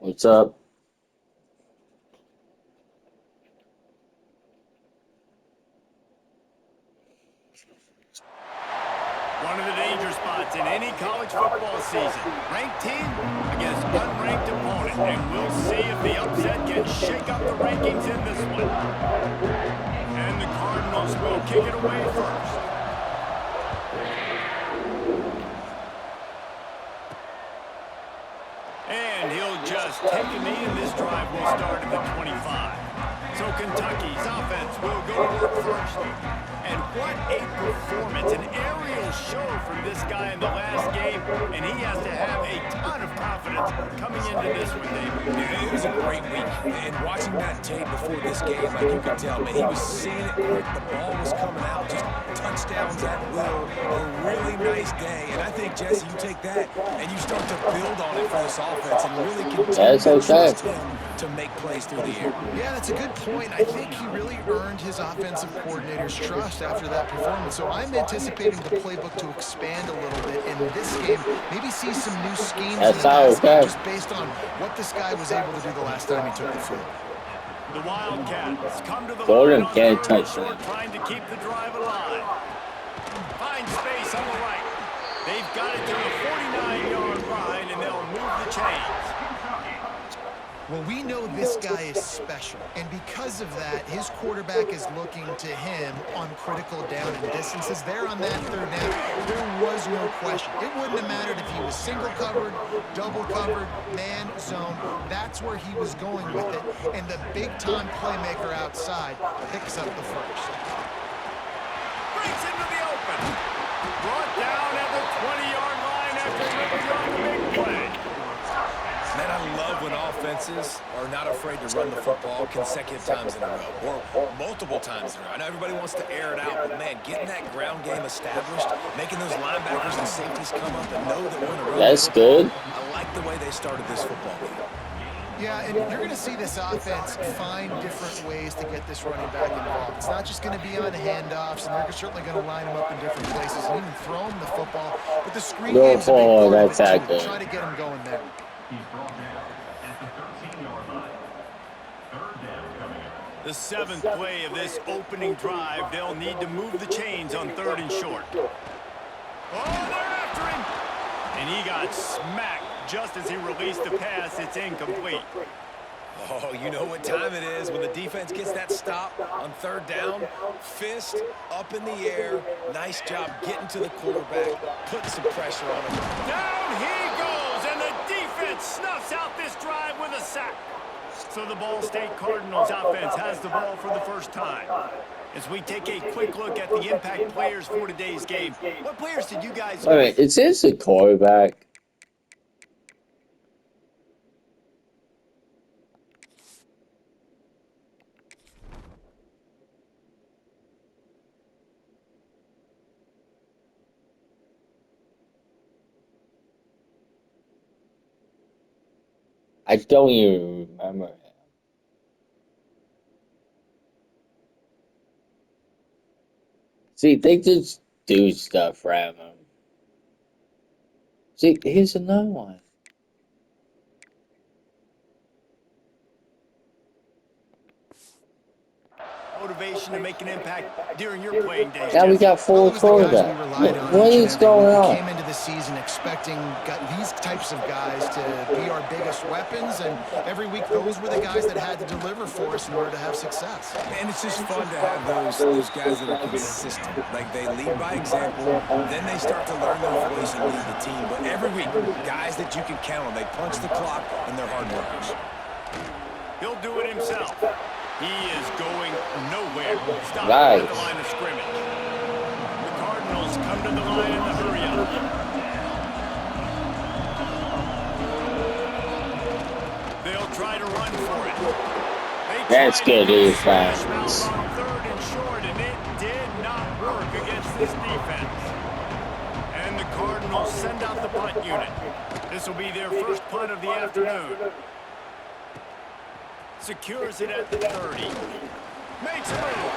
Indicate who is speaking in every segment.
Speaker 1: What's up?
Speaker 2: One of the danger spots in any college football season. Ranked team against unranked opponent. And we'll see if the upset can shake up the rankings in this one. And the Cardinals will kick it away first. And he'll just take a knee, and this drive will start at the 25. So Kentucky's offense will go to work first. And what a performance, an aerial show from this guy in the last game, and he has to have a ton of confidence coming into this one, David.
Speaker 3: Yeah, it was a great week, and watching that tape before this game, like you could tell, man, he was seeing it quick, the ball was coming out, just touchdowns at will, a really nice day, and I think, Jesse, you take that, and you start to build on it for this offense, and really continue to trust him to make plays through the air.
Speaker 4: Yeah, that's a good point. I think he really earned his offensive coordinator's trust after that performance. So I'm anticipating the playbook to expand a little bit in this game. Maybe see some new schemes in the past game just based on what this guy was able to do the last time he took the field.
Speaker 2: The Wildcats come to the line on third and short, trying to keep the drive alive. Find space on the right. They've got it to the 49-yard line, and they'll move the chains.
Speaker 4: Well, we know this guy is special, and because of that, his quarterback is looking to him on critical down and distances. There on that third down, there was no question. It wouldn't have mattered if he was single covered, double covered, man, zone. That's where he was going with it, and the big-time playmaker outside picks up the first.
Speaker 2: Breaks into the open. Brought down at the 20-yard line after ripping on the big play.
Speaker 3: Man, I love when offenses are not afraid to run the football consecutive times in a row or multiple times in a row. I know everybody wants to air it out, but, man, getting that ground game established, making those linebackers and safeties come up and know that we're going to run.
Speaker 1: That's good.
Speaker 3: I like the way they started this football game.
Speaker 4: Yeah, and you're going to see this offense find different ways to get this running back involved. It's not just going to be on handoffs, and they're certainly going to line him up in different places and even throw him the football. But the screen game's a big part of it, too. Try to get him going there.
Speaker 2: The seventh play of this opening drive, they'll need to move the chains on third and short. Oh, they're after him! And he got smacked just as he released the pass. It's incomplete.
Speaker 3: Oh, you know what time it is when the defense gets that stop on third down. Fist up in the air. Nice job getting to the quarterback, putting some pressure on him.
Speaker 2: Down he goes, and the defense snuffs out this drive with a sack. So the Ball State Cardinals offense has the ball for the first time. As we take a quick look at the impact players for today's game, what players did you guys...
Speaker 1: All right, it says the quarterback. I don't even remember him. See, they just do stuff random. See, here's another one.
Speaker 2: Motivation to make an impact during your playing days.
Speaker 1: Now we got full quarterback. What is going on?
Speaker 4: We came into the season expecting these types of guys to be our biggest weapons, and every week those were the guys that had to deliver for us in order to have success.
Speaker 3: And it's just fun to have those guys that are consistent. Like, they lead by example, then they start to learn their voice and lead the team. But every week, guys that you can count on, they punch the clock, and they're hard workers.
Speaker 2: He'll do it himself. He is going nowhere. Stop
Speaker 1: right
Speaker 2: at the line of scrimmage. The Cardinals come to the line in the hurry-up. They'll try to run for it.
Speaker 1: That's good defense.
Speaker 2: On third and short, and it did not work against this defense. And the Cardinals send out the punt unit. This will be their first punt of the afternoon. Secures it at the 30. Makes room.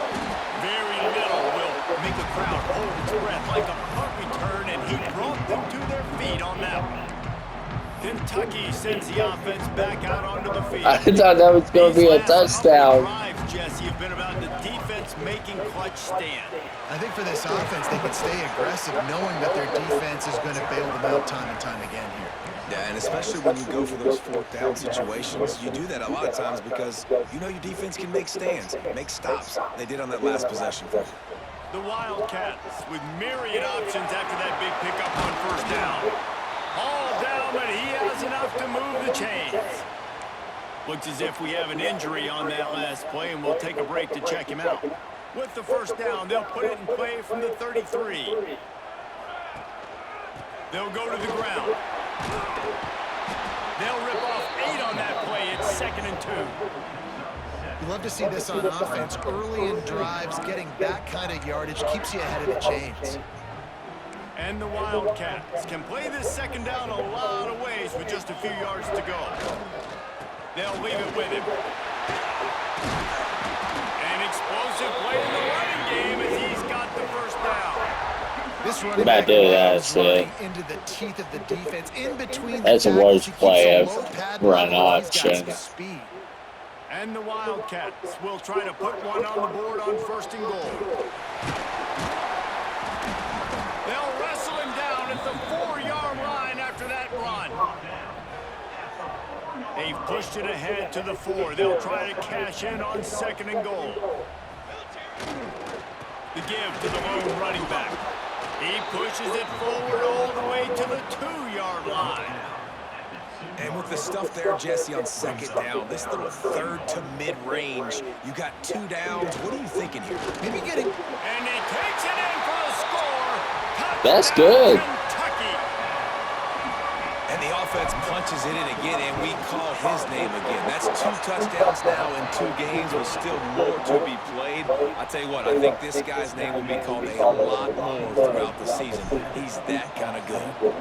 Speaker 2: Very little will make the crowd hold its breath like a punt return, and he brought them to their feet on that one. Kentucky sends the offense back out onto the field.
Speaker 1: I thought that was going to be a touchdown.
Speaker 2: Drives, Jesse, have been about the defense making clutch stand.
Speaker 4: I think for this offense, they can stay aggressive knowing that their defense is going to bail them out time and time again here.
Speaker 3: Yeah, and especially when you go for those fourth down situations, you do that a lot of times because you know your defense can make stands, make stops. They did on that last possession for you.
Speaker 2: The Wildcats with myriad options after that big pickup on first down. All down, but he has enough to move the chains. Looks as if we have an injury on that last play, and we'll take a break to check him out. With the first down, they'll put it in play from the 33. They'll go to the ground. They'll rip off 8 on that play. It's 2nd and 2.
Speaker 4: You love to see this on offense. Early in drives, getting that kind of yardage keeps you ahead of the chains.
Speaker 2: And the Wildcats can play this second down a lot of ways with just a few yards to go. They'll leave it with him. An explosive play in the running game as he's got the first down.
Speaker 4: This running back is running into the teeth of the defense. In between
Speaker 1: that's the worst play I've run option.
Speaker 2: And the Wildcats will try to put one on the board on 1st and goal. They'll wrestle him down at the 4-yard line after that run. They've pushed it ahead to the 4. They'll try to cash in on 2nd and goal. The give to the lone running back. He pushes it forward all the way to the 2-yard line.
Speaker 3: And with the stuff there, Jesse, on 2nd down, this little 3rd to mid-range, you got 2 downs. What are you thinking here? Maybe getting...
Speaker 2: And he takes it in for the score.
Speaker 1: That's good.
Speaker 2: Kentucky.
Speaker 3: And the offense punches it in again, and we call his name again. That's 2 touchdowns now in 2 games with still more to be played. I tell you what, I think this guy's name will be called a lot more throughout the season. He's that kind of good.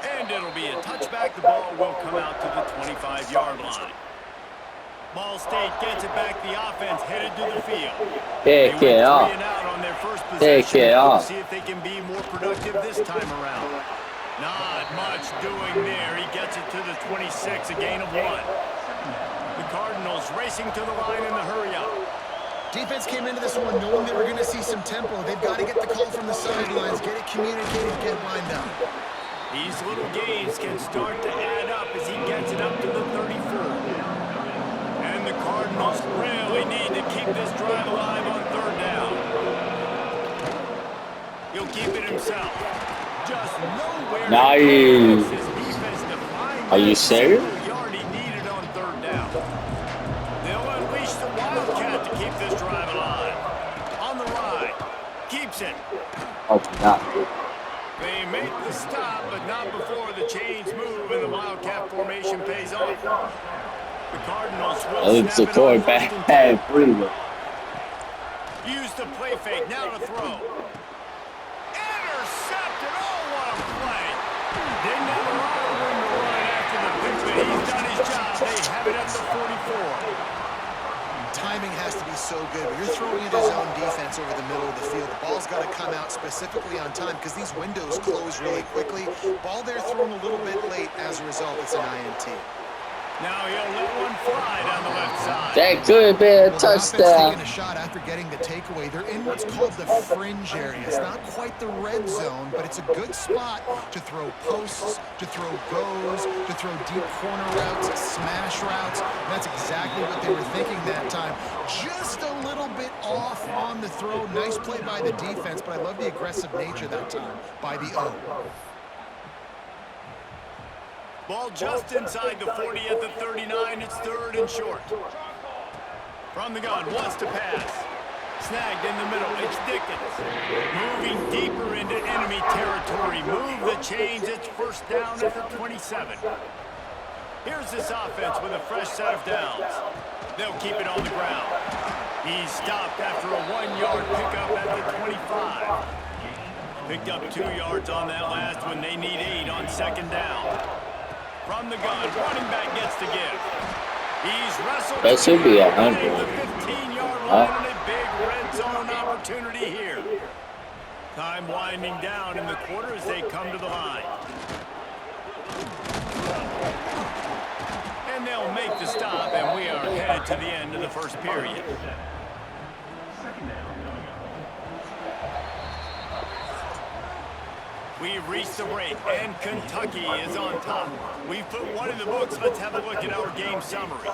Speaker 2: And it'll be a touchback. The ball will come out to the 25-yard line. Ball State gets it back. The offense headed to the field.
Speaker 1: Pick it up. Pick it up.
Speaker 2: See if they can be more productive this time around. Not much doing there. He gets it to the 26, a gain of 1. The Cardinals racing to the line in the hurry-up.
Speaker 4: Defense came into this one knowing they were going to see some tempo. They've got to get the call from the sidelines, get it communicated, get lined up.
Speaker 2: These little gains can start to add up as he gets it up to the 34. And the Cardinals really need to keep this drive alive on 3rd down. He'll keep it himself. Just nowhere.
Speaker 1: Nice. Are you serious?
Speaker 2: Yard he needed on 3rd down. They'll unleash the Wildcat to keep this drive alive. On the ride. Keeps it.
Speaker 1: Oh, God.
Speaker 2: They make the stop, but not before the chains move and the Wildcat formation pays off. The Cardinals will
Speaker 1: It's a quarterback.
Speaker 2: Use the play fake, now to throw. Intercepted, oh, what a play. Didn't have a lot of room to run after the pick, but he's done his job. They have it at the 44.
Speaker 4: Timing has to be so good. When you're throwing into zone defense over the middle of the field, the ball's got to come out specifically on time because these windows close really quickly. Ball there thrown a little bit late. As a result, it's an INT.
Speaker 2: Now he'll let one fly down the left side.
Speaker 1: That could be a touchdown.
Speaker 4: Taking a shot after getting the takeaway. They're in what's called the fringe area. It's not quite the red zone, but it's a good spot to throw posts, to throw goes, to throw deep corner routes, smash routes. That's exactly what they were thinking that time. Just a little bit off on the throw. Nice play by the defense, but I love the aggressive nature that time by the O.
Speaker 2: Ball just inside the 40 at the 39. It's 3rd and short. From the gun, wants to pass. Snagged in the middle. It's Dickens. Moving deeper into enemy territory. Move the chains. It's 1st down at the 27. Here's this offense with a fresh set of downs. They'll keep it on the ground. He's stopped after a 1-yard pickup at the 25. Picked up 2 yards on that last one. They need 8 on 2nd down. From the gun, running back gets the give. He's wrestled.
Speaker 1: That should be 100.
Speaker 2: The 15-yard line and a big red zone opportunity here. Time winding down in the quarter as they come to the line. And they'll make the stop, and we are headed to the end of the first period. We've reached the break, and Kentucky is on top. We've put one in the books. Let's have a look at our game summary.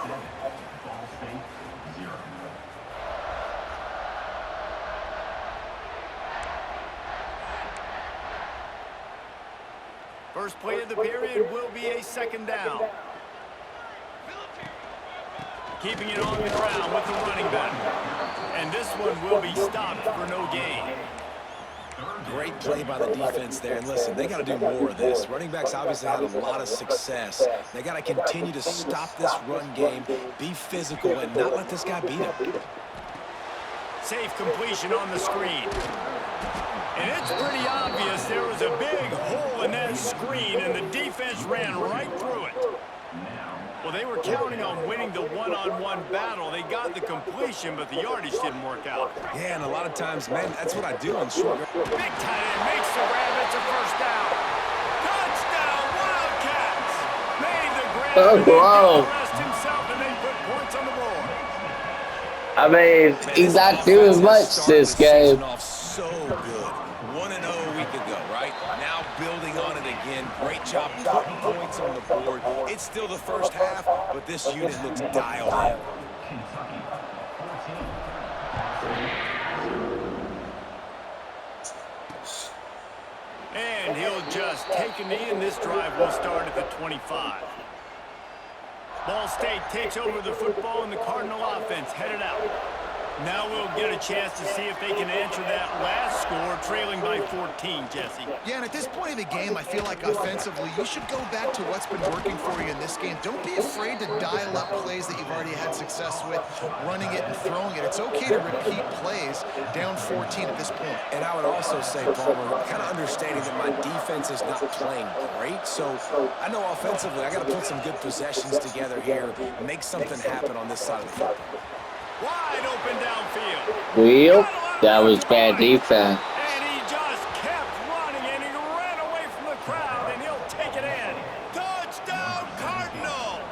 Speaker 2: First play of the period will be a second down. Keeping it on the ground with the running back. And this one will be stopped for no gain.
Speaker 3: Great play by the defense there. And listen, they got to do more of this. Running backs obviously had a lot of success. They got to continue to stop this run game, be physical, and not let this guy beat him.
Speaker 2: Safe completion on the screen. And it's pretty obvious there was a big hole in that screen, and the defense ran right through it. Well, they were counting on winning the one-on-one battle. They got the completion, but the yardage didn't work out.
Speaker 3: Yeah, and a lot of times, man, that's what I do on short.
Speaker 2: Big tight end makes the grab. It's a first down. Touchdown, Wildcats! Made the grab.
Speaker 1: Oh, wow.
Speaker 2: Rest himself, and they put points on the board.
Speaker 1: I mean, he's not doing much this game.
Speaker 3: So good. 1-0 a week ago, right? Now building on it again. Great job putting points on the board. It's still the first half, but this unit looks dialed in.
Speaker 2: And he'll just take a knee, and this drive will start at the 25. Ball State takes over the football, and the Cardinal offense headed out. Now we'll get a chance to see if they can answer that last score, trailing by 14, Jesse.
Speaker 4: Yeah, and at this point in the game, I feel like offensively, you should go back to what's been working for you in this game. Don't be afraid to dial up plays that you've already had success with, running it and throwing it. It's okay to repeat plays down 14 at this point.
Speaker 3: And I would also say, Palmer, kind of understanding that my defense is not playing great, so I know offensively I got to put some good possessions together here, make something happen on this side of the football.
Speaker 2: Wide open downfield.
Speaker 1: Well, that was bad defense.
Speaker 2: And he just kept running, and he ran away from the crowd, and he'll take it in. Touchdown, Cardinals!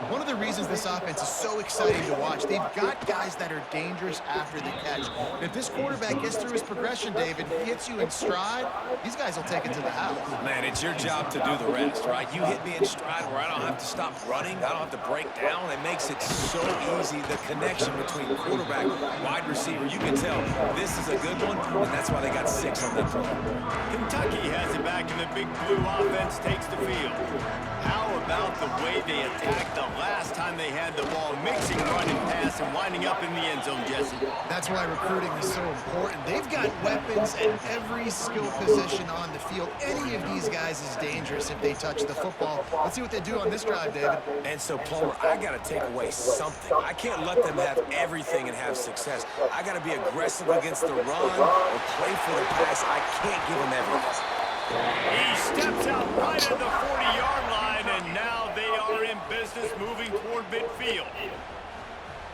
Speaker 4: One of the reasons this offense is so exciting to watch, they've got guys that are dangerous after the catch. And if this quarterback gets through his progression, David, hits you in stride, these guys will take it to the house.
Speaker 3: Man, it's your job to do the rest, right? You hit me in stride where I don't have to stop running. I don't have to break down. It makes it so easy, the connection between quarterback, wide receiver. You can tell this is a good one, and that's why they got 6 on that play.
Speaker 2: Kentucky has it back, and the big blue offense takes the field. How about the way they attacked the last time they had the ball, mixing run and pass and winding up in the end zone, Jesse?
Speaker 4: That's why recruiting is so important. They've got weapons at every skill position on the field. Any of these guys is dangerous if they touch the football. Let's see what they do on this drive, David.
Speaker 3: And so, Palmer, I got to take away something. I can't let them have everything and have success. I got to be aggressive against the run or play for the pass. I can't give them everything.
Speaker 2: He steps out right at the 40-yard line, and now they are in business moving toward midfield.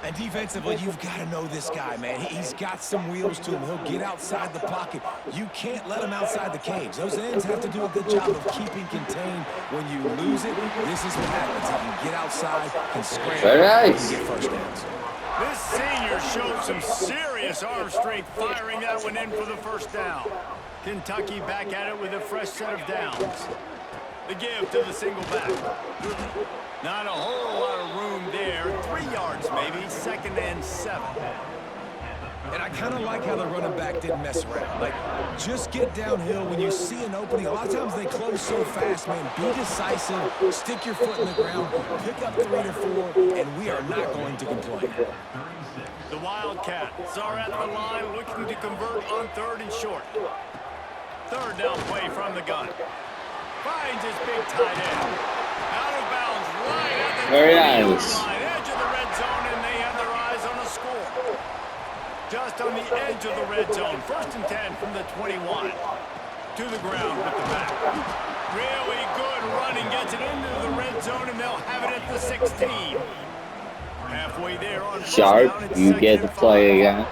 Speaker 3: And defensively, you've got to know this guy, man. He's got some wheels to him. He'll get outside the pocket. You can't let him outside the cage. Those ends have to do a good job of keeping contained. When you lose it, this is what happens. He can get outside, can scramble, and get first downs.
Speaker 2: This senior showed some serious arm strength, firing that one in for the first down. Kentucky back at it with a fresh set of downs. The give to the single back. Not a whole lot of room there. 3 yards maybe, 2nd and 7.
Speaker 3: And I kind of like how the running back didn't mess around. Like, just get downhill when you see an opening. A lot of times they close so fast, man. Be decisive, stick your foot in the ground, pick up 3 to 4, and we are not going to complain.
Speaker 2: The Wildcats are at the line looking to convert on 3rd and short. 3rd down play from the gun. Finds his big tight end. Out of bounds right at the
Speaker 1: very nice.
Speaker 2: line, edge of the red zone, and they have their eyes on a score. Just on the edge of the red zone. 1st and 10 from the 21. To the ground with the back. Really good running. Gets it into the red zone, and they'll have it at the 16. Halfway there on
Speaker 1: Sharp, you get the play again.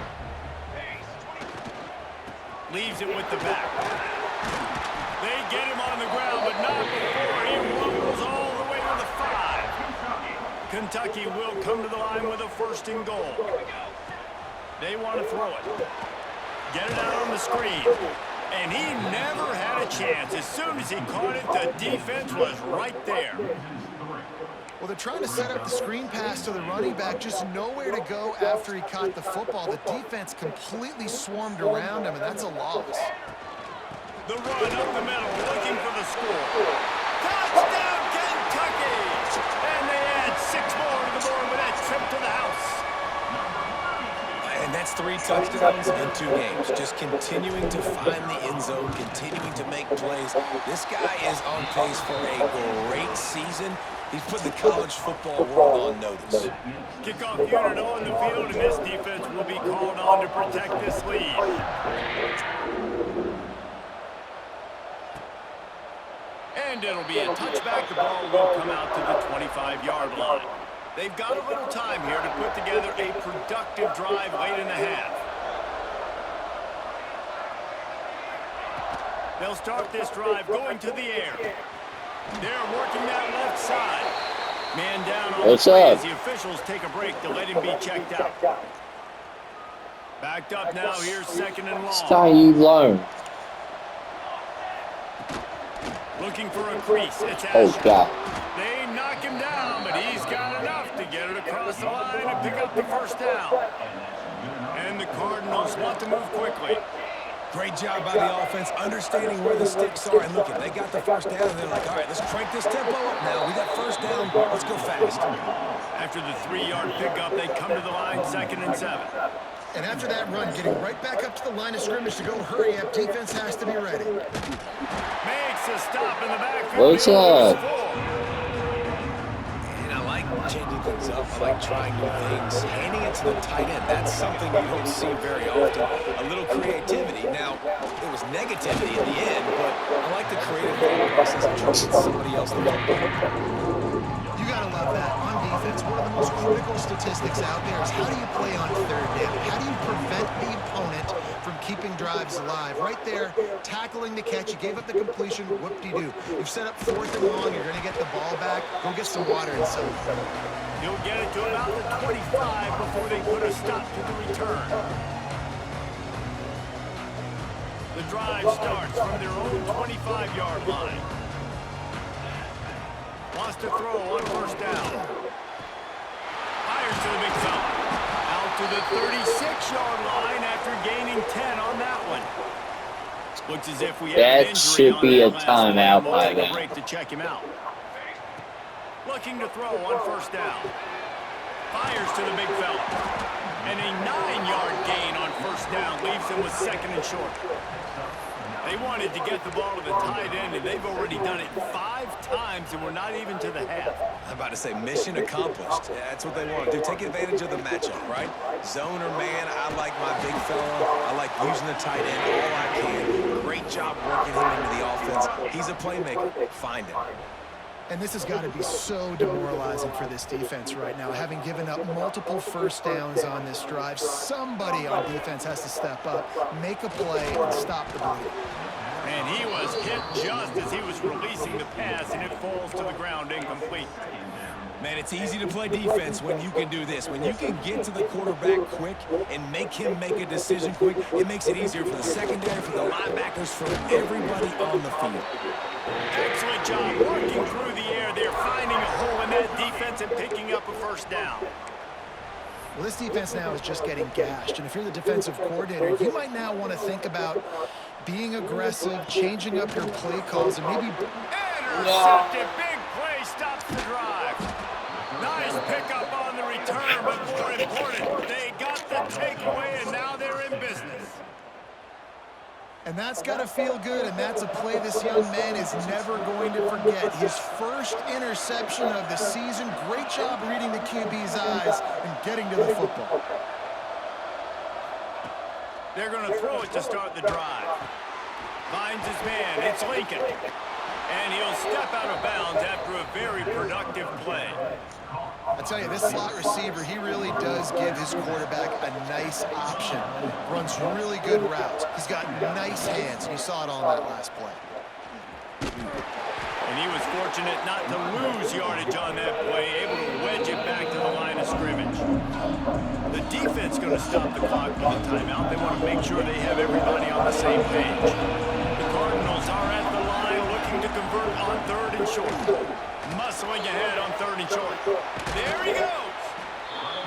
Speaker 2: Leaves it with the back. They get him on the ground, but not before he rumbles all the way to the 5. Kentucky will come to the line with a 1st and goal. They want to throw it. Get it out on the screen. And he never had a chance. As soon as he caught it, the defense was right there.
Speaker 4: Well, they're trying to set up the screen pass to the running back, just nowhere to go after he caught the football. The defense completely swarmed around him, and that's a loss.
Speaker 2: The run up the middle, looking for the score. Touchdown, Kentucky! And they add 6 more to the board with that trip to the house.
Speaker 3: And that's 3 touchdowns in 2 games. Just continuing to find the end zone, continuing to make plays. This guy is on pace for a great season. He's put the college football world on notice.
Speaker 2: Kickoff unit on the field, and this defense will be called on to protect this lead. And it'll be a touchback. The ball will come out to the 25-yard line. They've got a little time here to put together a productive drive late in the half. They'll start this drive going to the air. They're working that left side. Man down on the play as the officials take a break to let him be checked out. Backed up now. Here's 2nd and long.
Speaker 1: Stay alone.
Speaker 2: Looking for a crease. It's
Speaker 1: Oh,
Speaker 2: Asher.
Speaker 1: God.
Speaker 2: They knock him down, but he's got enough to get it across the line and pick up the 1st down. And the Cardinals want to move quickly.
Speaker 3: Great job by the offense, understanding where the sticks are. And look, they got the 1st down, and they're like, all right, let's crank this tempo up now. We got 1st down. Let's go fast.
Speaker 2: After the 3-yard pickup, they come to the line 2nd and 7.
Speaker 4: And after that run, getting right back up to the line of scrimmage to go hurry up, defense has to be ready.
Speaker 2: Makes a stop in the backfield.
Speaker 1: What's up?
Speaker 3: And I like changing things up. I like trying new things. Handing it to the tight end, that's something you don't see very often. A little creativity. Now, there was negativity in the end, but I like the creative thought process of trying to get somebody else the football.
Speaker 4: You got to love that. On defense, one of the most critical statistics out there is how do you play on 3rd down? How do you prevent the opponent from keeping drives alive? Right there, tackling the catch. You gave up the completion. Whoop-de-doo. You've set up 4th and long. You're going to get the ball back. Go get some water and some.
Speaker 2: You'll get it to about the 25 before they put a stop to the return. The drive starts from their own 25-yard line. Wants to throw on 1st down. Fires to the big fella. Out to the 36-yard line after gaining 10 on that one. Looks as if we have an injury
Speaker 1: should
Speaker 2: on
Speaker 1: be
Speaker 2: that
Speaker 1: a
Speaker 2: last
Speaker 1: timeout
Speaker 2: play.
Speaker 1: by
Speaker 2: We'll take a
Speaker 1: then.
Speaker 2: break to check him out. Looking to throw on 1st down. Fires to the big fella. And a 9-yard gain on 1st down leaves him with 2nd and short. They wanted to get the ball to the tight end, and they've already done it 5 times, and we're not even to the half.
Speaker 3: I'm about to say mission accomplished. Yeah, that's what they want to do. Take advantage of the matchup, right? Zone or man, I like my big fella. I like using the tight end all I can. Great job working him into the offense. He's a playmaker. Find him.
Speaker 4: And this has got to be so demoralizing for this defense right now. Having given up multiple 1st downs on this drive, somebody on defense has to step up, make a play, and stop the bleeding.
Speaker 2: And he was hit just as he was releasing the pass, and it falls to the ground incomplete.
Speaker 3: Man, it's easy to play defense when you can do this. When you can get to the quarterback quick and make him make a decision quick, it makes it easier for the secondary, for the linebackers, for everybody on the field.
Speaker 2: Excellent job working through the air. They're finding a hole in that defense and picking up a 1st down.
Speaker 4: Well, this defense now is just getting gashed. And if you're the defensive coordinator, you might now want to think about being aggressive, changing up your play calls, and maybe...
Speaker 2: Intercepted. Big play stops the drive. Nice pickup on the return, but more important, they got the takeaway, and now they're in business.
Speaker 4: And that's got to feel good, and that's a play this young man is never going to forget. His 1st interception of the season. Great job reading the QB's eyes and getting to the football.
Speaker 2: They're going to throw it to start the drive. Finds his man. It's Lincoln. And he'll step out of bounds after a very productive play.
Speaker 4: I tell you, this slot receiver, he really does give his quarterback a nice option. Runs really good routes. He's got nice hands, and you saw it on that last play.
Speaker 2: And he was fortunate not to lose yardage on that play, able to wedge it back to the line of scrimmage. The defense going to stop the clock with a timeout. They want to make sure they have everybody on the same page. The Cardinals are at the line looking to convert on 3rd and short. Muscling ahead on 3rd and short. There he goes.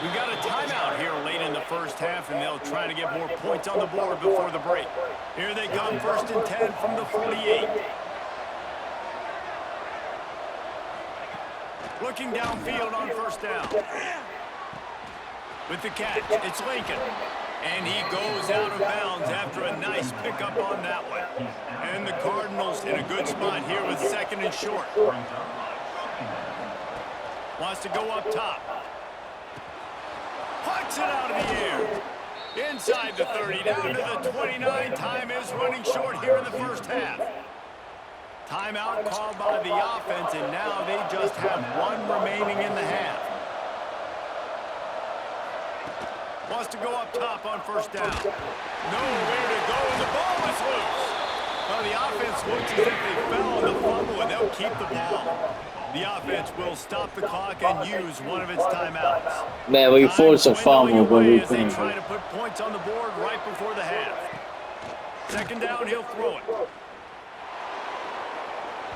Speaker 2: We've got a timeout here late in the first half, and they'll try to get more points on the board before the break. Here they come, 1st and 10 from the 48. Looking downfield on 1st down. With the catch, it's Lincoln. And he goes out of bounds after a nice pickup on that one. And the Cardinals in a good spot here with 2nd and short. Wants to go up top. Pucks it out of the air. Inside the 30, down to the 29. Time is running short here in the first half. Timeout called by the offense, and now they just have 1 remaining in the half. Wants to go up top on 1st down. Nowhere to go, and the ball is loose. Well, the offense looks as if they fell on the fumble, and they'll keep the ball. The offense will stop the clock and use one of its timeouts.
Speaker 1: Man, we forced a fumble, but we
Speaker 2: as they
Speaker 1: couldn't.
Speaker 2: try to put points on the board right before the half. 2nd down, he'll throw it.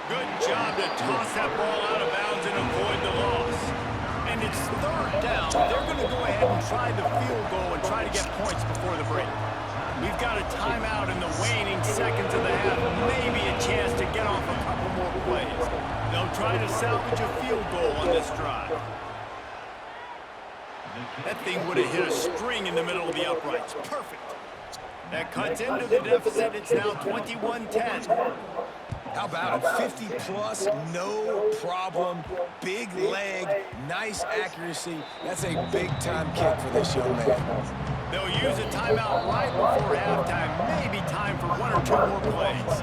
Speaker 2: Good job to toss that ball out of bounds and avoid the loss. And it's 3rd down. They're going to go ahead and try the field goal and try to get points before the break. We've got a timeout in the waning seconds of the half. Maybe a chance to get off a couple more plays. They'll try to salvage a field goal on this drive. That thing would have hit a string in the middle of the uprights. Perfect. That cuts into the deficit. It's now 21-10.
Speaker 3: How about it? 50-plus, no problem. Big leg, nice accuracy. That's a big-time kick for this young man.
Speaker 2: They'll use a timeout right before halftime. Maybe time for 1 or 2 more plays.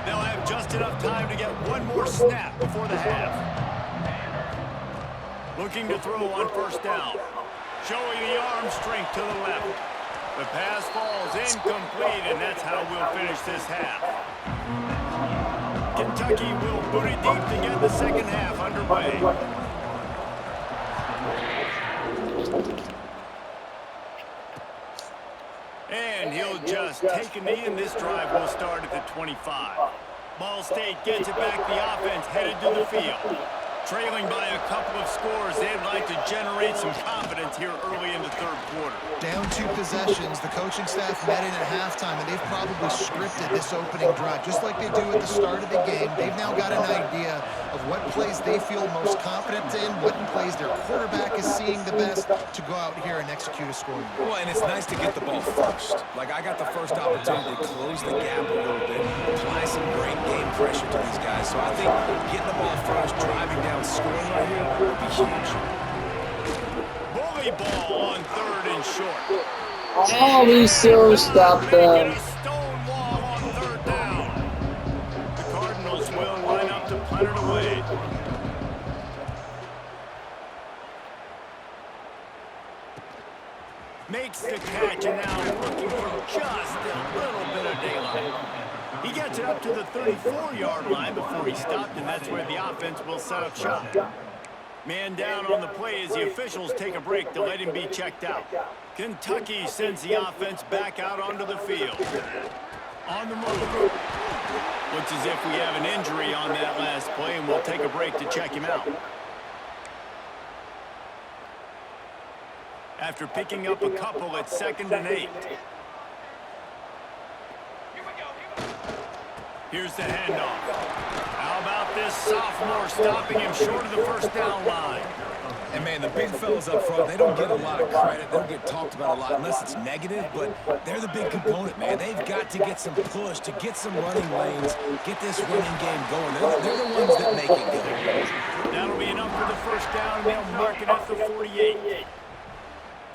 Speaker 2: They'll have just enough time to get 1 more snap before the half. Looking to throw on 1st down. Showing the arm strength to the left. The pass falls incomplete, and that's how we'll finish this half. Kentucky will boot it deep to get the second half underway. And he'll just take a knee, and this drive will start at the 25. Ball State gets it back. The offense headed to the field. Trailing by a couple of scores, they'd like to generate some confidence here early in the 3rd quarter.
Speaker 4: Down 2 possessions, the coaching staff met in at halftime, and they've probably scripted this opening drive, just like they do at the start of the game. They've now got an idea of what plays they feel most confident in, what plays their quarterback is seeing the best to go out here and execute a scoring.
Speaker 3: Well, and it's nice to get the ball first. Like, I got the first opportunity to close the gap a little bit, apply some great game pressure to these guys. So I think getting the ball first, driving down, scoring right here would be huge.
Speaker 2: Bully ball on 3rd and short.
Speaker 1: Oh, we still stopped them.
Speaker 2: Stone wall on 3rd down. The Cardinals will line up to punt it away. Makes the catch, and now looking for just a little bit of daylight. He gets it up to the 34-yard line before he stopped, and that's where the offense will set up shop. Man down on the play as the officials take a break to let him be checked out. Kentucky sends the offense back out onto the field. On the move. Looks as if we have an injury on that last play, and we'll take a break to check him out. After picking up a couple at 2nd and 8. Here's the handoff. How about this sophomore stopping him short of the 1st down line?
Speaker 3: And, man, the big fellas up front, they don't get a lot of credit. They don't get talked about a lot unless it's negative, but they're the big component, man. They've got to get some push, to get some running lanes, get this running game going. They're the ones that make it go.
Speaker 2: That'll be enough for the 1st down, and they'll mark it at the 48.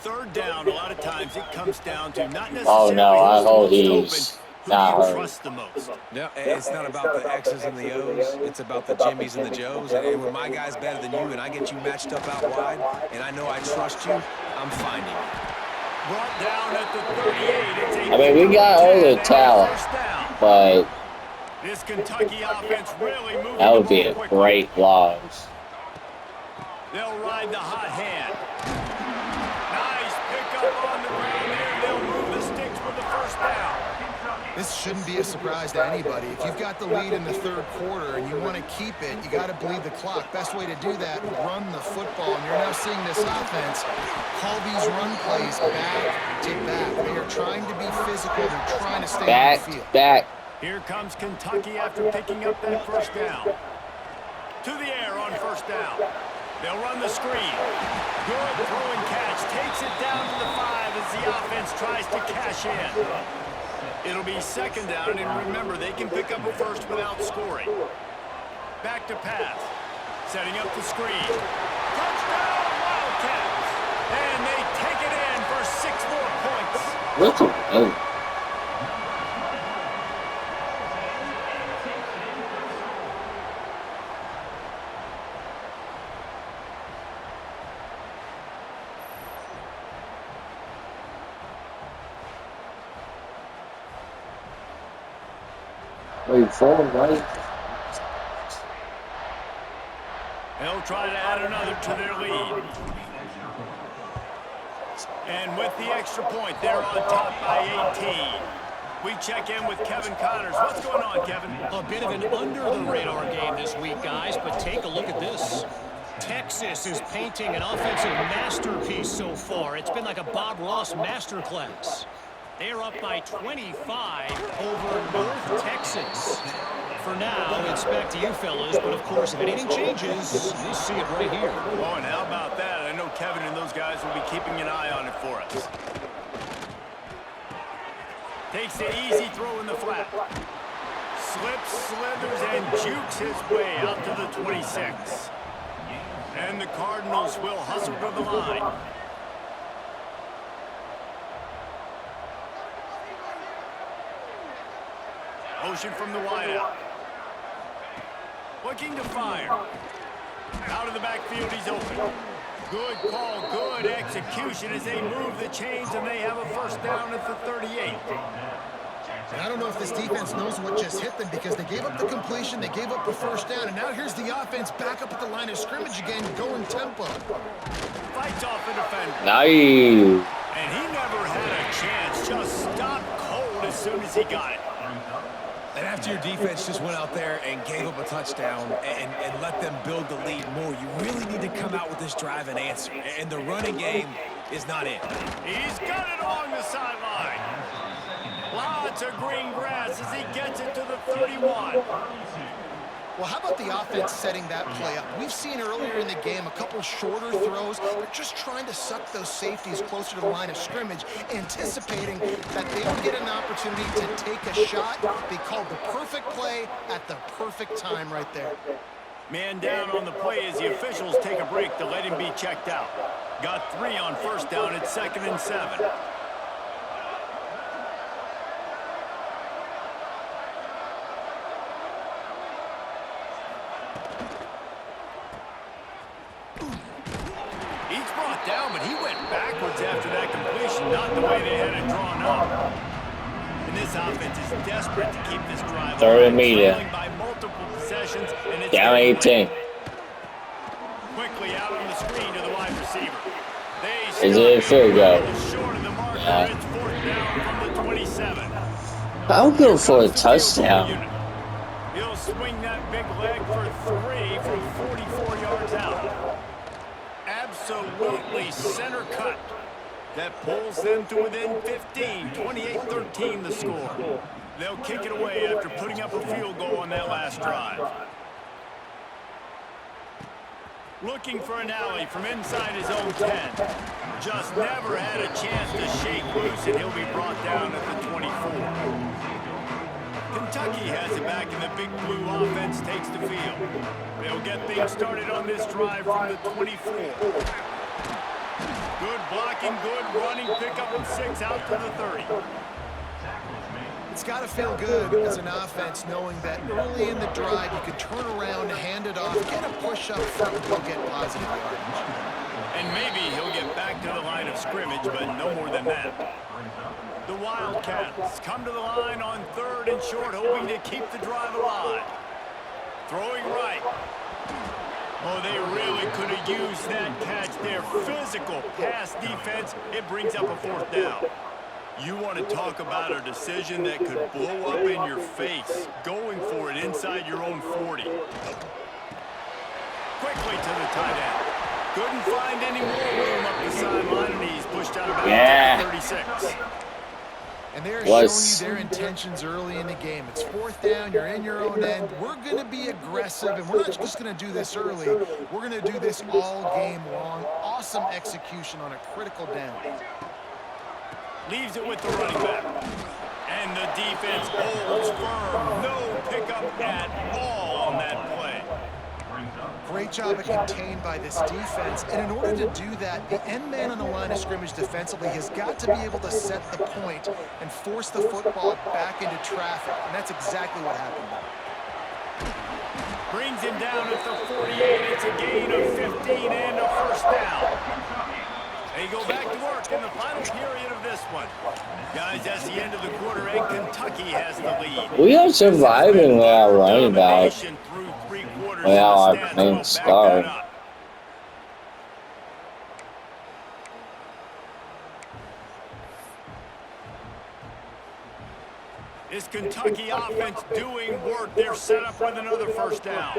Speaker 2: 3rd down, a lot of times it comes down to not necessarily
Speaker 1: Oh no, I hope
Speaker 2: who's the most
Speaker 1: he's.
Speaker 2: open, Who do you trust the most?
Speaker 3: No, it's not about the X's and the O's. It's about the Jimmys and the Joes. And when my guy's better than you and I get you matched up out wide and I know I trust you, I'm finding you.
Speaker 2: Brought down at the 38.
Speaker 1: I mean, we got all the talent, but
Speaker 2: this Kentucky offense really moving
Speaker 1: that would be
Speaker 2: the
Speaker 1: a
Speaker 2: ball quickly.
Speaker 1: great loss.
Speaker 2: They'll ride the hot hand. Nice pickup on the ground there. They'll move the sticks with the first down.
Speaker 4: This shouldn't be a surprise to anybody. If you've got the lead in the third quarter and you want to keep it, you got to bleed the clock. Best way to do that, run the football. And you're now seeing this offense call these run plays back to back. They are trying to be physical. They're trying to stay on the field.
Speaker 1: Back.
Speaker 2: Here comes Kentucky after picking up that first down. To the air on first down. They'll run the screen. Good throw and catch. Takes it down to the 5 as the offense tries to cash in. It'll be second down, and remember, they can pick up a first without scoring. Back to pass. Setting up the screen. Touchdown, Wildcats! And they take it in for 6 more points.
Speaker 1: Look at him. Wait, forward, right?
Speaker 2: They'll try to add another to their lead. And with the extra point, they're on top by 18. We check in with Kevin Connors. What's going on, Kevin?
Speaker 5: A bit of an under-the-radar game this week, guys, but take a look at this. Texas is painting an offensive masterpiece so far. It's been like a Bob Ross masterclass. They're up by 25 over North Texas. For now, it's back to you fellas, but of course, if anything changes, you'll see it right here.
Speaker 2: Oh, and how about that? I know Kevin and those guys will be keeping an eye on it for us. Takes the easy throw in the flat. Slips, slithers, and jukes his way out to the 26. And the Cardinals will hustle to the line. Motion from the wideout. Looking to fire. Out of the backfield, he's open. Good call, good execution as they move the chains, and they have a first down at the 38.
Speaker 4: And I don't know if this defense knows what just hit them because they gave up the completion, they gave up the first down, and now here's the offense back up at the line of scrimmage again, going tempo.
Speaker 2: Fights off the defender.
Speaker 1: Nice.
Speaker 2: And he never had a chance, just stopped cold as soon as he got it.
Speaker 3: And after your defense just went out there and gave up a touchdown and let them build the lead more, you really need to come out with this drive and answer. And the running game is not it.
Speaker 2: He's got it along the sideline. Lots of green grass as he gets it to the 31.
Speaker 4: Well, how about the offense setting that play up? We've seen earlier in the game a couple shorter throws. They're just trying to suck those safeties closer to the line of scrimmage, anticipating that they will get an opportunity to take a shot. They called the perfect play at the perfect time right there.
Speaker 2: Man down on the play as the officials take a break to let him be checked out. Got 3 on first down at 2nd and 7. Down, but he went backwards after that completion, not the way they had it drawn up. And this offense is desperate to keep this drive
Speaker 1: trailing
Speaker 2: by multiple possessions, and it's
Speaker 1: down 18.
Speaker 2: Quickly out on the screen to the wide receiver.
Speaker 1: Is it a field goal?
Speaker 2: Short of the marker. It's 4th down from the 27.
Speaker 1: I'll go for a touchdown.
Speaker 2: He'll swing that big leg for 3 from 44 yards out. Absolutely center cut. That pulls them to within 15. 28-13 the score. They'll kick it away after putting up a field goal on that last drive. Looking for an alley from inside his own 10. Just never had a chance to shake loose, and he'll be brought down at the 24. Kentucky has it back, and the Big Blue offense takes the field. They'll get things started on this drive from the 24. Good blocking, good running, pick up of 6 out to the 30.
Speaker 4: It's got to feel good as an offense knowing that early in the drive you can turn around, hand it off, get a push up front, and go get positive yardage.
Speaker 2: And maybe he'll get back to the line of scrimmage, but no more than that. The Wildcats come to the line on 3rd and short, hoping to keep the drive alive. Throwing right. Oh, they really could have used that catch there. Physical pass defense. It brings up a 4th down. You want to talk about a decision that could blow up in your face. Going for it inside your own 40. Quickly to the tight end. Couldn't find any more room up the sideline, and he's pushed out about 36.
Speaker 4: And they're showing you their intentions early in the game. It's 4th down. You're in your own end. We're going to be aggressive, and we're not just going to do this early. We're going to do this all game long. Awesome execution on a critical down.
Speaker 2: Leaves it with the running back. And the defense holds firm. No pickup at all on that play.
Speaker 4: Great job at contained by this defense. And in order to do that, the end man on the line of scrimmage defensively has got to be able to set the point and force the football back into traffic. And that's exactly what happened.
Speaker 2: Brings him down at the 48. It's a gain of 15 and a 1st down. They go back to work in the final period of this one. Guys, that's the end of the quarter, and Kentucky has the lead.
Speaker 1: We are surviving without running back. Without our main star.
Speaker 2: Is Kentucky offense doing work? They're set up with another 1st down.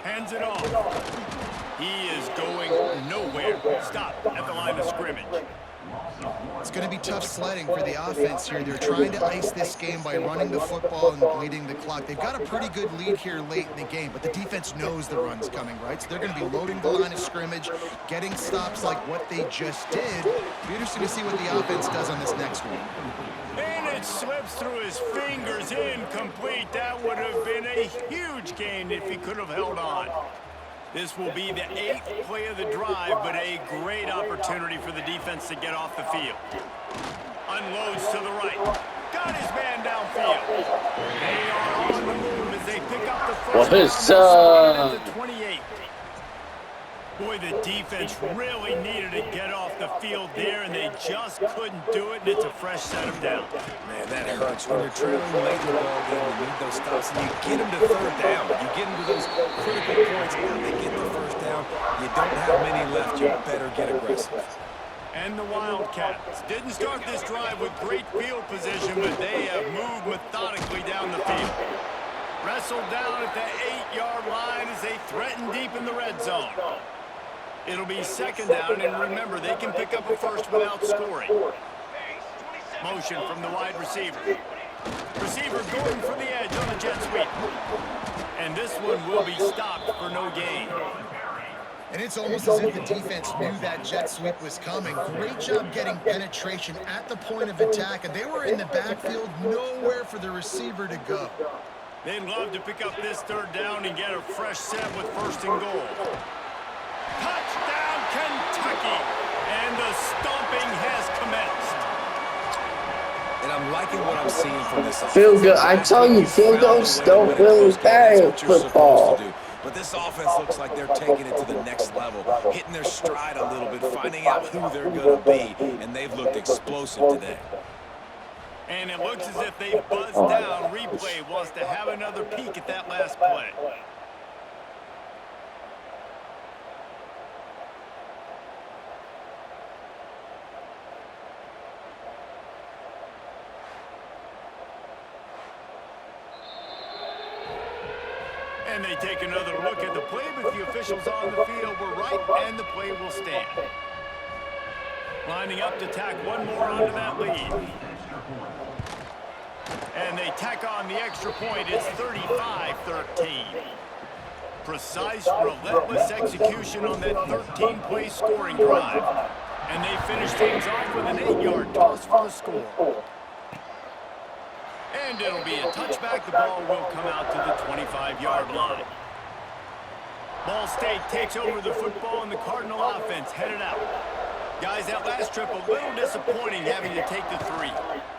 Speaker 2: Hands it off. He is going nowhere. Stop at the line of scrimmage.
Speaker 4: It's going to be tough sledding for the offense here. They're trying to ice this game by running the football and bleeding the clock. They've got a pretty good lead here late in the game, but the defense knows the run's coming, right? So they're going to be loading the line of scrimmage, getting stops like what they just did. It'll be interesting to see what the offense does on this next one.
Speaker 2: And it slips through his fingers, incomplete. That would have been a huge gain if he could have held on. This will be the 8th play of the drive, but a great opportunity for the defense to get off the field. Unloads to the right. Got his man downfield. They are on the move as they pick up the 1st down at the 28. Boy, the defense really needed to get off the field there, and they just couldn't do it, and it's a fresh set of downs.
Speaker 3: Man, that hurts. When you're trailing late in the ball game, you need those stops, and you get them to 3rd down. You get them to those critical points, and they get the 1st down. You don't have many left. You better get aggressive.
Speaker 2: And the Wildcats didn't start this drive with great field position, but they have moved methodically down the field. Wrestled down at the 8-yard line as they threaten deep in the red zone. It'll be 2nd down, and remember, they can pick up a 1st without scoring. Motion from the wide receiver. Receiver going for the edge on the jet sweep. And this one will be stopped for no gain.
Speaker 4: And it's almost as if the defense knew that jet sweep was coming. Great job getting penetration at the point of attack, and they were in the backfield, nowhere for the receiver to go.
Speaker 2: They'd love to pick up this 3rd down and get a fresh set with 1st and goal. Touchdown, Kentucky! And the stomping has commenced.
Speaker 3: And I'm liking what I'm seeing from this offense.
Speaker 1: Feel good. I tell you, field goals don't feel bad in football.
Speaker 3: But this offense looks like they're taking it to the next level, hitting their stride a little bit, finding out who they're going to be, and they've looked explosive today.
Speaker 2: And it looks as if they buzzed down. Replay wants to have another peek at that last play. And they take another look at the play, but the officials on the field were right, and the play will stand. Lining up to tack one more onto that lead. And they tack on the extra point. It's 35-13. Precise, relentless execution on that 13-play scoring drive. And they finish things off with an 8-yard toss for the score. And it'll be a touchback. The ball will come out to the 25-yard line. Ball State takes over the football, and the Cardinal offense headed out. Guys, that last trip, a little disappointing having to take the 3.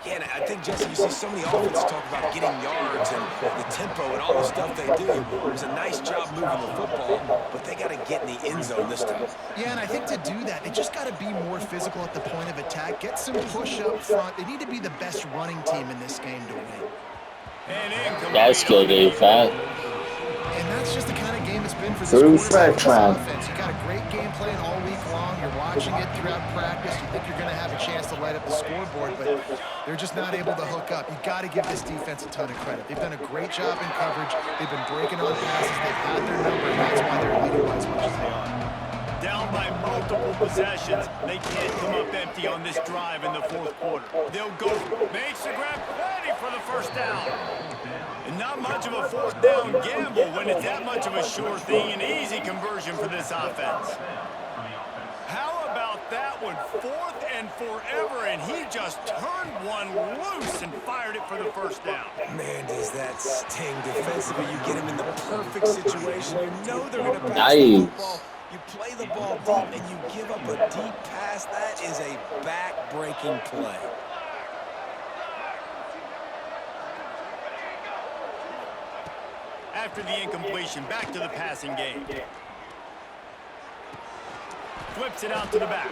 Speaker 3: Yeah, and I think, Jesse, you see so many offenses talk about getting yards and the tempo and all the stuff they do. It was a nice job moving the football, but they got to get in the end zone this time.
Speaker 4: Yeah, and I think to do that, they just got to be more physical at the point of attack, get some push up front. They need to be the best running team in this game to win.
Speaker 1: That's good defense.
Speaker 4: And that's just the kind of game it's been for this
Speaker 1: True
Speaker 4: quarterback, this
Speaker 1: freshman.
Speaker 4: offense. You got a great game plan all week long. You're watching it throughout practice. You think you're going to have a chance to light up the scoreboard, but they're just not able to hook up. You got to give this defense a ton of credit. They've done a great job in coverage. They've been breaking on passes. They've had their number, and that's why they're leading by as much as they are.
Speaker 2: Down by multiple possessions. They can't come up empty on this drive in the fourth quarter. They'll go, makes the grab, ready for the first down. And not much of a fourth down gamble when it's that much of a sure thing, an easy conversion for this offense. How about that one? 4th and forever, and he just turned one loose and fired it for the first down.
Speaker 3: Man, does that sting defensively. You get him in the perfect situation. You know they're going to pass
Speaker 1: Nice.
Speaker 3: the football. You play the ball deep, and you give up a deep pass. That is a back-breaking play.
Speaker 2: After the incompletion, back to the passing game. Flips it out to the back.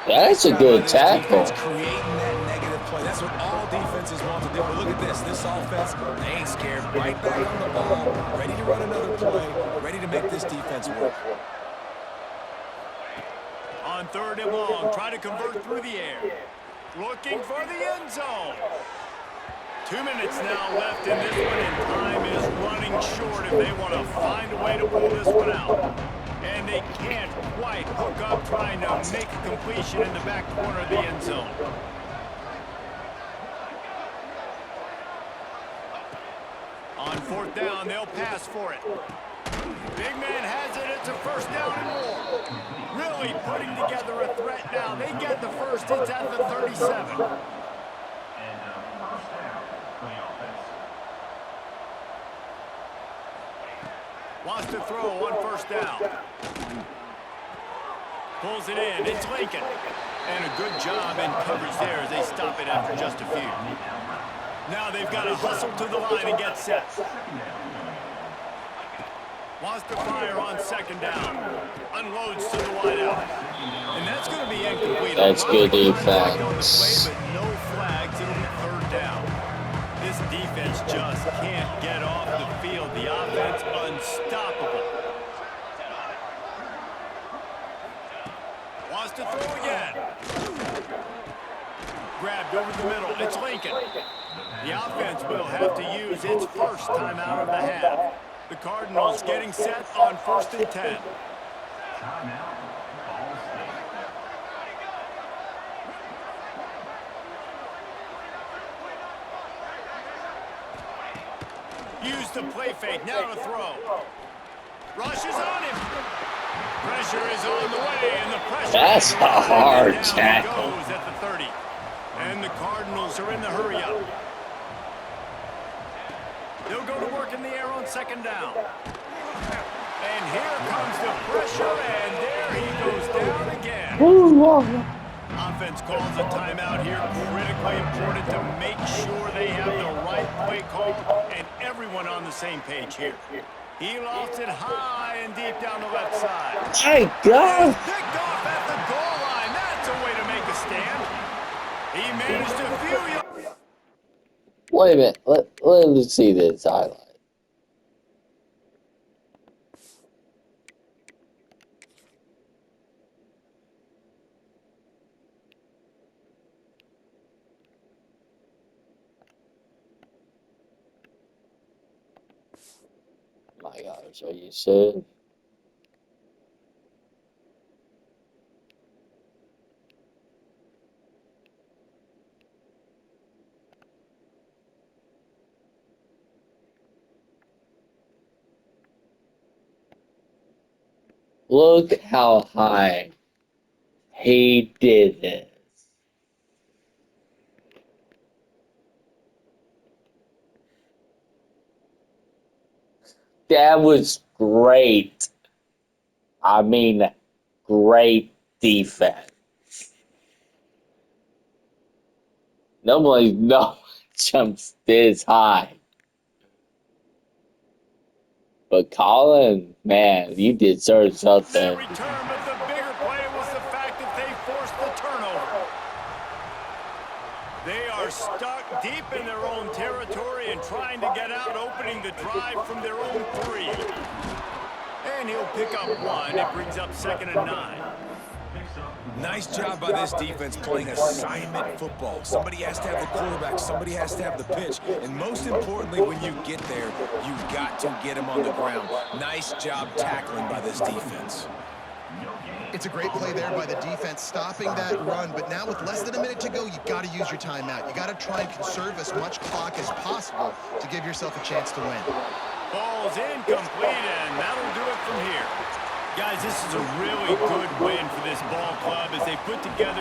Speaker 1: That's a good tackle.
Speaker 3: Creating that negative play. That's what all defenses want to do. But look at this. This offense, they ain't scared. Right back on the ball, ready to run another play, ready to make this defense work.
Speaker 2: On 3rd and long, try to convert through the air. Looking for the end zone. 2 minutes now left in this one, and time is running short if they want to find a way to pull this one out. And they can't quite hook up trying to make a completion in the back corner of the end zone. On 4th down, they'll pass for it. Big man has it. It's a first down and more. Really putting together a threat now. They get the first. It's at the 37. Wants to throw on 1st down. Pulls it in. It's Lincoln. And a good job in coverage there as they stop it after just a few. Now they've got to hustle to the line and get set. Wants to fire on 2nd down. Unloads to the wideout. And that's going to be incomplete.
Speaker 1: That's good defense.
Speaker 2: But no flags. It'll be 3rd down. This defense just can't get off the field. The offense unstoppable. Wants to throw again. Grabbed over the middle. It's Lincoln. The offense will have to use its first timeout of the half. The Cardinals getting set on 1st and 10. Use the play fake. Now to throw. Rushes on him. Pressure is on the way, and the pressure.
Speaker 1: That's a hard tackle.
Speaker 2: Goes at the 30. And the Cardinals are in the hurry up. They'll go to work in the air on 2nd down. And here comes the pressure, and there he goes down again. Offense calls a timeout here. Critically important to make sure they have the right play call and everyone on the same page here. He lofts it high and deep down the left side.
Speaker 1: My God.
Speaker 2: Picked off at the goal line. That's a way to make a stand. He managed to feel you.
Speaker 1: Wait a minute. Let's see this highlight. My God, so you said. Look how high he did this. That was great. I mean, great defense. Nobody jumps this high. But Colin, man, you deserve something.
Speaker 2: Return, but the bigger play was the fact that they forced the turnover. They are stuck deep in their own territory and trying to get out, opening the drive from their own 3. And he'll pick up 1. It brings up 2nd and 9.
Speaker 3: Nice job by this defense playing assignment football. Somebody has to have the quarterback. Somebody has to have the pitch. And most importantly, when you get there, you've got to get him on the ground. Nice job tackling by this defense.
Speaker 4: It's a great play there by the defense, stopping that run. But now with less than a minute to go, you've got to use your timeout. You got to try and conserve as much clock as possible to give yourself a chance to win.
Speaker 2: Ball's incomplete, and that'll do it from here. Guys, this is a really good win for this ball club as they put together